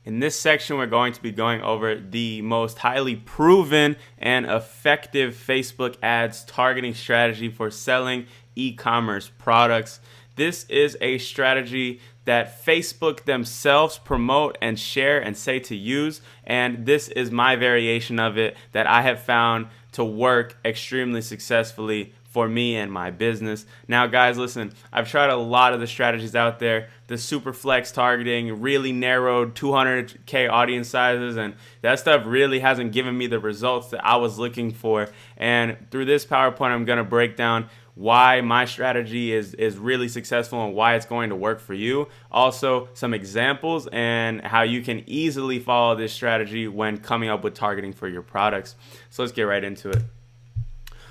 In this section, we're going to be going over the most highly proven and effective Facebook ads targeting strategy for selling e-commerce products. This is a strategy that Facebook themselves promote and share and say to use, and this is my variation of it that I have found to work extremely successfully for me and my business. Now guys, listen, I've tried a lot of the strategies out there, the super flex targeting, really narrowed 200K audience sizes, and that stuff really hasn't given me the results that I was looking for. And through this PowerPoint, I'm gonna break down why my strategy is really successful and why it's going to work for you. Also, some examples and how you can easily follow this strategy when coming up with targeting for your products. So let's get right into it.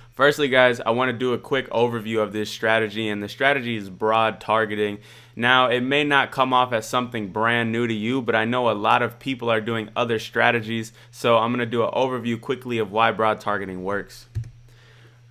Firstly, guys, I want to do a quick overview of this strategy, and the strategy is broad targeting. Now, it may not come off as something brand new to you, but I know a lot of people are doing other strategies, so I'm going to do an overview quickly of why broad targeting works.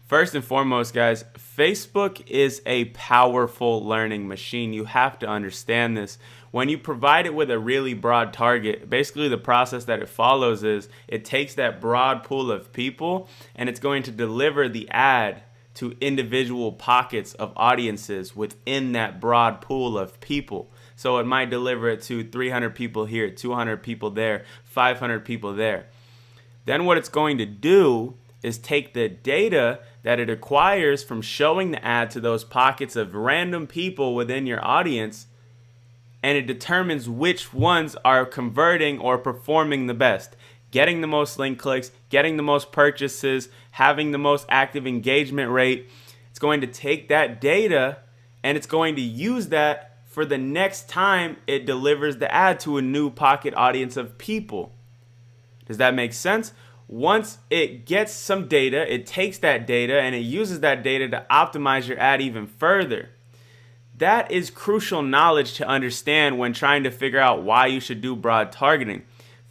First and foremost, guys, Facebook is a powerful learning machine. You have to understand this. When you provide it with a really broad target, basically the process that it follows is it takes that broad pool of people and it's going to deliver the ad to individual pockets of audiences within that broad pool of people. So it might deliver it to 300 people here, 200 people there, 500 people there. Then what it's going to do is take the data that it acquires from showing the ad to those pockets of random people within your audience, and it determines which ones are converting or performing the best, getting the most link clicks, getting the most purchases, having the most active engagement rate. It's going to take that data and it's going to use that for the next time it delivers the ad to a new pocket audience of people. Does that make sense? Once it gets some data, it takes that data and it uses that data to optimize your ad even further. That is crucial knowledge to understand when trying to figure out why you should do broad targeting.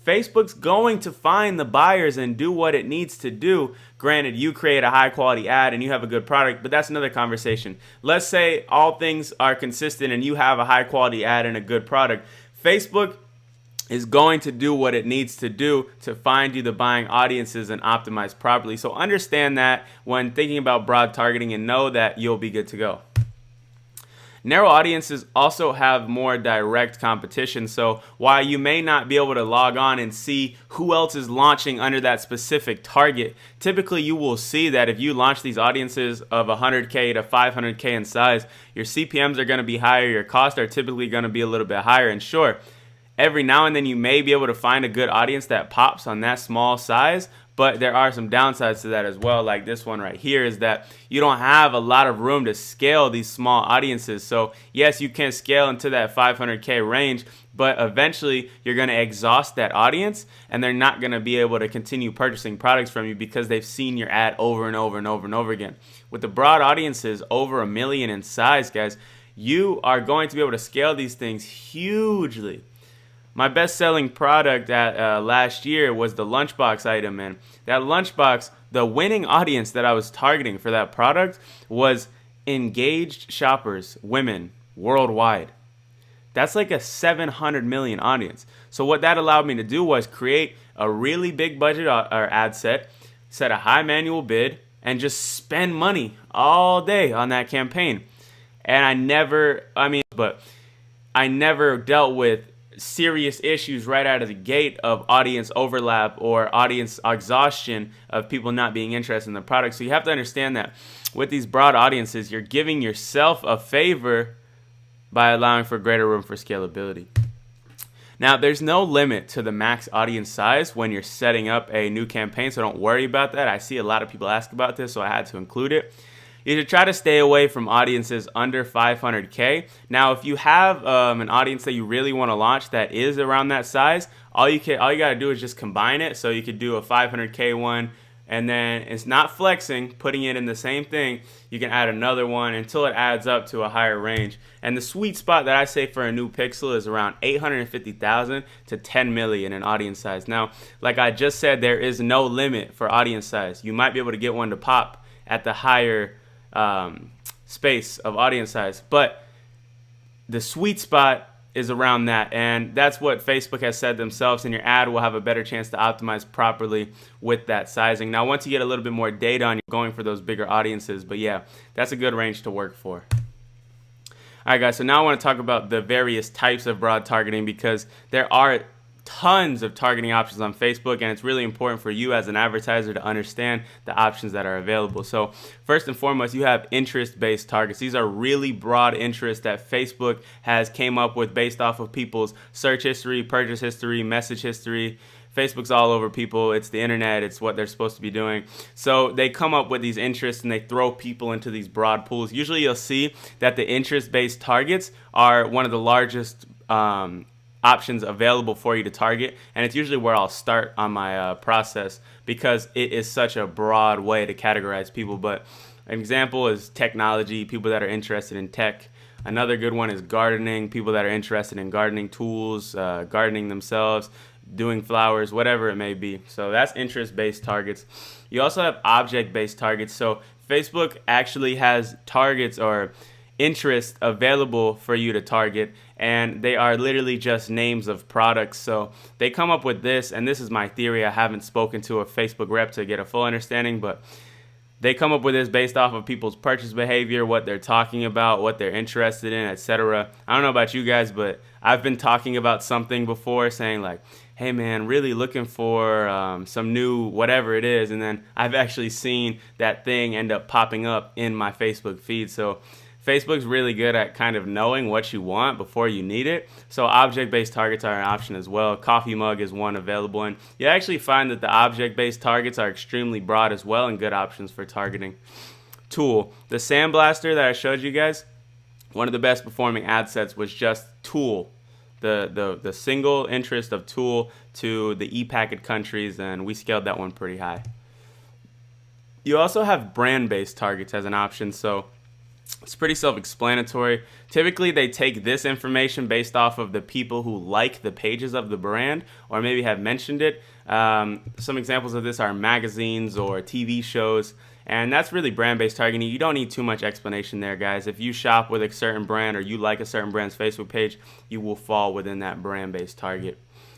Facebook's going to find the buyers and do what it needs to do. Granted, you create a high quality ad and you have a good product, but that's another conversation. Let's say all things are consistent and you have a high quality ad and a good product. Facebook is going to do what it needs to do to find you the buying audiences and optimize properly. So understand that when thinking about broad targeting and know that you'll be good to go. Narrow audiences also have more direct competition, so while you may not be able to log on and see who else is launching under that specific target, typically you will see that if you launch these audiences of 100K to 500K in size, your CPMs are going to be higher, your costs are typically going to be a little bit higher, and sure, every now and then you may be able to find a good audience that pops on that small size, but there are some downsides to that as well, like this one right here, is that you don't have a lot of room to scale these small audiences. So yes, you can scale into that 500K range, but eventually you're going to exhaust that audience and they're not going to be able to continue purchasing products from you because they've seen your ad over and over and over and over again. With the broad audiences over 1 million in size, guys, you are going to be able to scale these things hugely. My best-selling product at last year was the lunchbox item, and that lunchbox, the winning audience that I was targeting for that product was engaged shoppers, women, worldwide. That's like a 700 million audience. So what that allowed me to do was create a really big budget or ad set a high manual bid, and just spend money all day on that campaign. And I never dealt with serious issues right out of the gate of audience overlap or audience exhaustion of people not being interested in the product. So you have to understand that with these broad audiences, you're giving yourself a favor by allowing for greater room for scalability. Now, there's no limit to the max audience size when you're setting up a new campaign, so don't worry about that. I see a lot of people ask about this, so I had to include it. You should try to stay away from audiences under 500K. Now, if you have an audience that you really want to launch that is around that size, all you got to do is just combine it. So you could do a 500K one, and then it's not flexing, putting it in the same thing. You can add another one until it adds up to a higher range. And the sweet spot that I say for a new pixel is around 850,000 to 10 million in audience size. Now, like I just said, there is no limit for audience size. You might be able to get one to pop at the higher space of audience size, but the sweet spot is around that, and that's what Facebook has said themselves, and your ad will have a better chance to optimize properly with that sizing. Now, once you get a little bit more data on, you're going for those bigger audiences, but yeah, that's a good range to work for. All right, guys, so now I want to talk about the various types of broad targeting, because there are tons of targeting options on Facebook, and it's really important for you as an advertiser to understand the options that are available. So first and foremost, you have interest-based targets. These are really broad interests that Facebook has came up with based off of people's search history, purchase history, message history. Facebook's all over people. It's the internet. It's what they're supposed to be doing. So they come up with these interests and they throw people into these broad pools. Usually you'll see that the interest-based targets are one of the largest options available for you to target, and it's usually where I'll start on my process, because it is such a broad way to categorize people. But an example is technology, people that are interested in tech. Another good one is gardening, people that are interested in gardening tools, gardening themselves, doing flowers, whatever it may be. So that's interest-based targets. You also have object-based targets. So Facebook actually has targets or interest available for you to target, and they are literally just names of products. So they come up with this, and this is my theory. I haven't spoken to a Facebook rep to get a full understanding, but they come up with this based off of people's purchase behavior, what they're talking about, what they're interested in, etc. I don't know about you guys, but I've been talking about something before, saying like, hey man, really looking for some new whatever it is, and then I've actually seen that thing end up popping up in my Facebook feed. So Facebook's really good at kind of knowing what you want before you need it. So object-based targets are an option as well. Coffee mug is one available, and you actually find that the object-based targets are extremely broad as well and good options for targeting. Tool. The Sandblaster that I showed you guys, one of the best performing ad sets was just Tool. The single interest of Tool to the e-packet countries, and we scaled that one pretty high. You also have brand-based targets as an option, so it's pretty self-explanatory. Typically, they take this information based off of the people who like the pages of the brand or maybe have mentioned it. Some examples of this are magazines or TV shows, and that's really brand-based targeting. You don't need too much explanation there, guys. If you shop with a certain brand or you like a certain brand's Facebook page, you will fall within that brand-based target.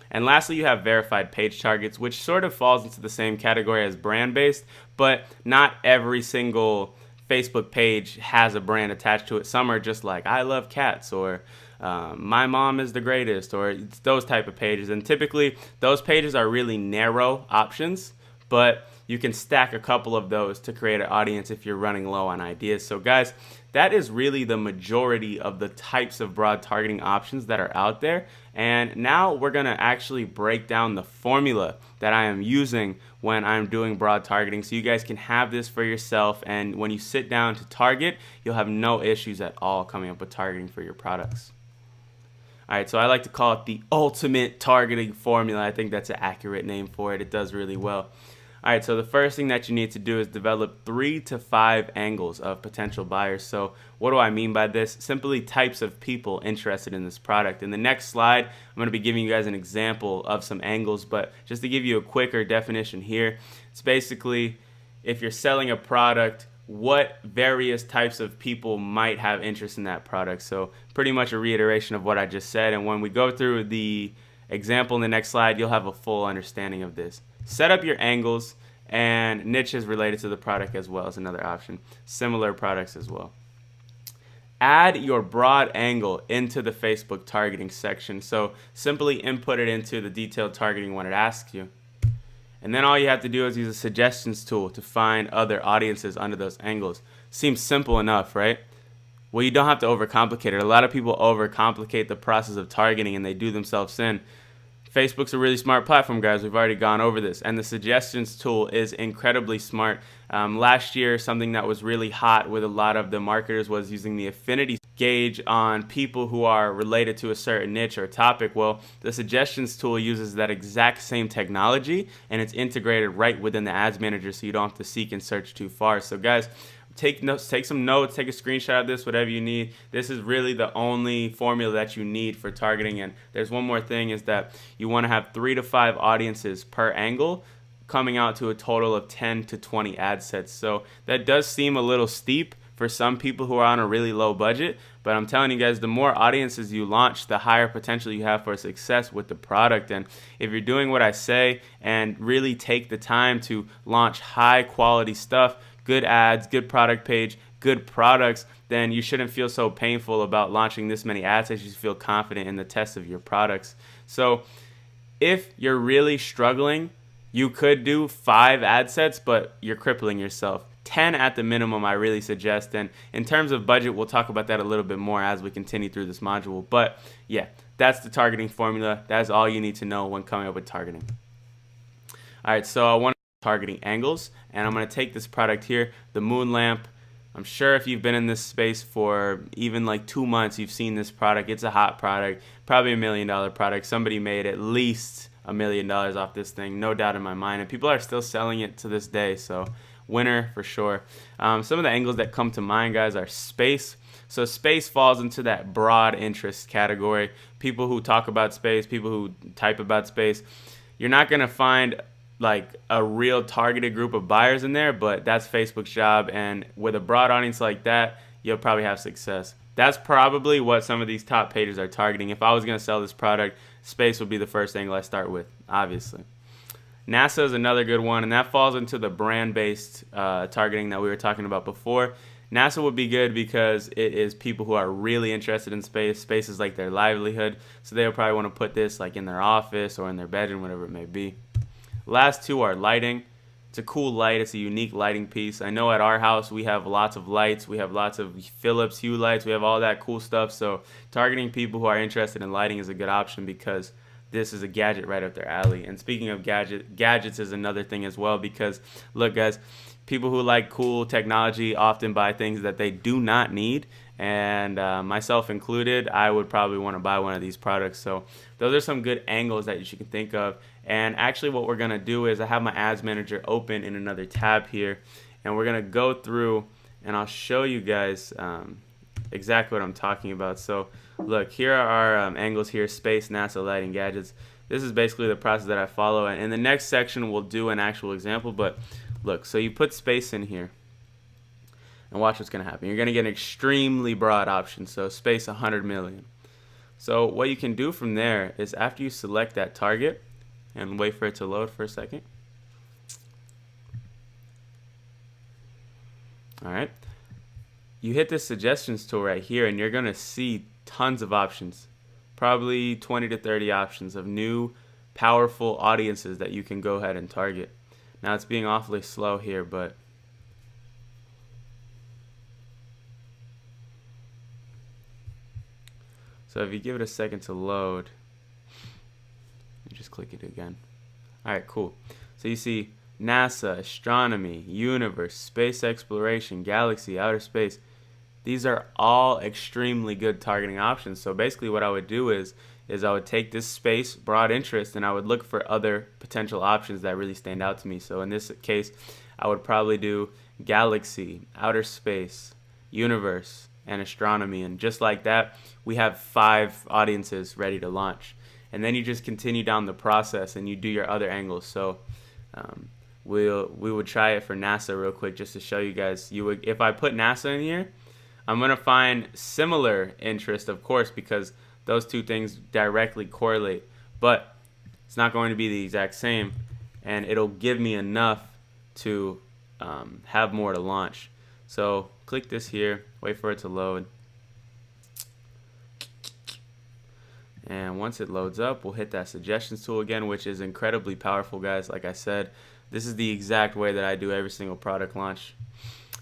And lastly, you have verified page targets, which sort of falls into the same category as brand-based, but not every single Facebook page has a brand attached to it. Some are just like, I love cats, or my mom is the greatest, or it's those type of pages. And typically those pages are really narrow options, but you can stack a couple of those to create an audience if you're running low on ideas. So guys, that is really the majority of the types of broad targeting options that are out there. And now we're gonna actually break down the formula that I am using when I'm doing broad targeting, so you guys can have this for yourself, and when you sit down to target, you'll have no issues at all coming up with targeting for your products. Alright, so I like to call it the ultimate targeting formula. I think that's an accurate name for it. It does really well. Alright, so the first thing that you need to do is develop 3 to 5 angles of potential buyers. So what do I mean by this? Simply types of people interested in this product. In the next slide, I'm going to be giving you guys an example of some angles, but just to give you a quicker definition here, it's basically if you're selling a product, what various types of people might have interest in that product. So pretty much a reiteration of what I just said, and when we go through the example in the next slide, you'll have a full understanding of this. Set up your angles, and niches related to the product as well is another option. Similar products as well. Add your broad angle into the Facebook targeting section. So simply input it into the detailed targeting when it asks you. And then all you have to do is use a suggestions tool to find other audiences under those angles. Seems simple enough, right? Well, you don't have to overcomplicate it. A lot of people overcomplicate the process of targeting and they do themselves in. Facebook's a really smart platform, guys. We've already gone over this. And the suggestions tool is incredibly smart. Last year, something that was really hot with a lot of the marketers was using the affinity gauge on people who are related to a certain niche or topic. Well, the suggestions tool uses that exact same technology, and it's integrated right within the ads manager, so you don't have to seek and search too far. So guys, take notes, take some notes, take a screenshot of this, whatever you need. This is really the only formula that you need for targeting. And there's one more thing, is that you want to have 3 to 5 audiences per angle, coming out to a total of 10 to 20 ad sets. So that does seem a little steep for some people who are on a really low budget. But I'm telling you guys, the more audiences you launch, the higher potential you have for success with the product. And if you're doing what I say and really take the time to launch high quality stuff, good ads, good product page, good products, then you shouldn't feel so painful about launching this many ads. You should feel confident in the test of your products. So if you're really struggling, you could do 5 ad sets, but you're crippling yourself. 10 at the minimum, I really suggest. And in terms of budget, we'll talk about that a little bit more as we continue through this module. But yeah, that's the targeting formula. That's all you need to know when coming up with targeting. All right, so I want to targeting angles, and I'm going to take this product here, the moon lamp. I'm sure if you've been in this space for even like 2 months, you've seen this product. It's a hot product, probably $1 million product. Somebody made at least $1 million off this thing, no doubt in my mind, and people are still selling it to this day. So winner for sure. Some of the angles that come to mind, guys, are space. So space falls into that broad interest category. People who talk about space, people who type about space. You're not going to find like a real targeted group of buyers in there, but that's Facebook's job, and with a broad audience like that, you'll probably have success. That's probably what some of these top pages are targeting. If I was going to sell this product, space would be the first angle I start with, obviously. NASA is another good one, and that falls into the brand-based targeting that we were talking about before. NASA would be good because it is people who are really interested in space. Space is like their livelihood, so they'll probably want to put this like in their office or in their bedroom, whatever it may be. Last two are lighting. It's a cool light. It's a unique lighting piece. I know at our house we have lots of lights. We have lots of Philips Hue lights. We have all that cool stuff. So targeting people who are interested in lighting is a good option because this is a gadget right up their alley. And speaking of gadgets is another thing as well, because look, guys, people who like cool technology often buy things that they do not need. And myself included, I would probably want to buy one of these products. So those are some good angles that you can think of. And actually what we're going to do is I have my ads manager open in another tab here. And we're going to go through and I'll show you guys exactly what I'm talking about. So look, here are our angles here: space, NASA, lighting, gadgets. This is basically the process that I follow. And in the next section, we'll do an actual example. But look, so you put space in here. And watch what's going to happen. You're going to get an extremely broad option. So space 100 million. So what you can do from there is after you select that target, and wait for it to load for a second. All right. You hit this suggestions tool right here, and you're going to see tons of options. Probably 20 to 30 options of new, powerful audiences that you can go ahead and target. Now it's being awfully slow here, but so if you give it a second to load, you just click it again. All right, cool. So you see NASA, astronomy, universe, space exploration, galaxy, outer space. These are all extremely good targeting options. So basically what I would do is I would take this space, broad interest, and I would look for other potential options that really stand out to me. So in this case, I would probably do galaxy, outer space, universe, and astronomy. And just like that, we have 5 audiences ready to launch. And then you just continue down the process and you do your other angles. So we would try it for NASA real quick just to show you guys. If I put NASA in here, I'm going to find similar interest, of course, because those two things directly correlate. But it's not going to be the exact same, and it'll give me enough to have more to launch. So click this here, wait for it to load. And once it loads up, we'll hit that suggestions tool again, which is incredibly powerful, guys. Like I said, this is the exact way that I do every single product launch.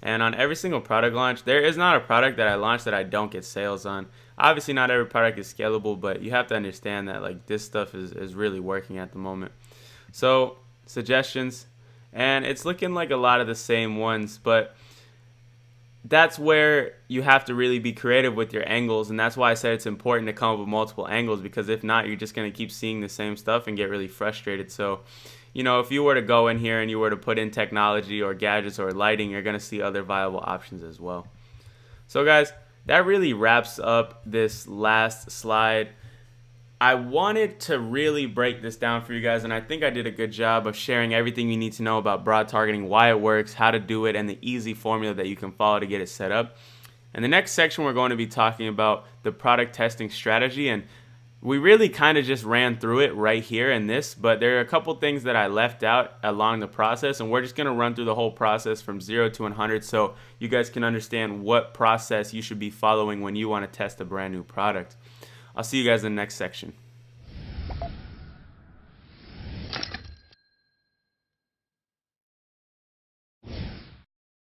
And on every single product launch, there is not a product that I launch that I don't get sales on. Obviously, not every product is scalable, but you have to understand that like this stuff is really working at the moment. So suggestions, and it's looking like a lot of the same ones, but that's where you have to really be creative with your angles, and that's why I said it's important to come up with multiple angles, because if not, you're just going to keep seeing the same stuff and get really frustrated. So, you know, if you were to go in here and you were to put in technology or gadgets or lighting, you're going to see other viable options as well. So guys, that really wraps up this last slide. I wanted to really break this down for you guys, and I think I did a good job of sharing everything you need to know about broad targeting, why it works, how to do it, and the easy formula that you can follow to get it set up. In the next section, we're going to be talking about the product testing strategy, and we really kind of just ran through it right here in this, but there are a couple things that I left out along the process, and we're just going to run through the whole process from 0 to 100 so you guys can understand what process you should be following when you want to test a brand new product. I'll see you guys in the next section.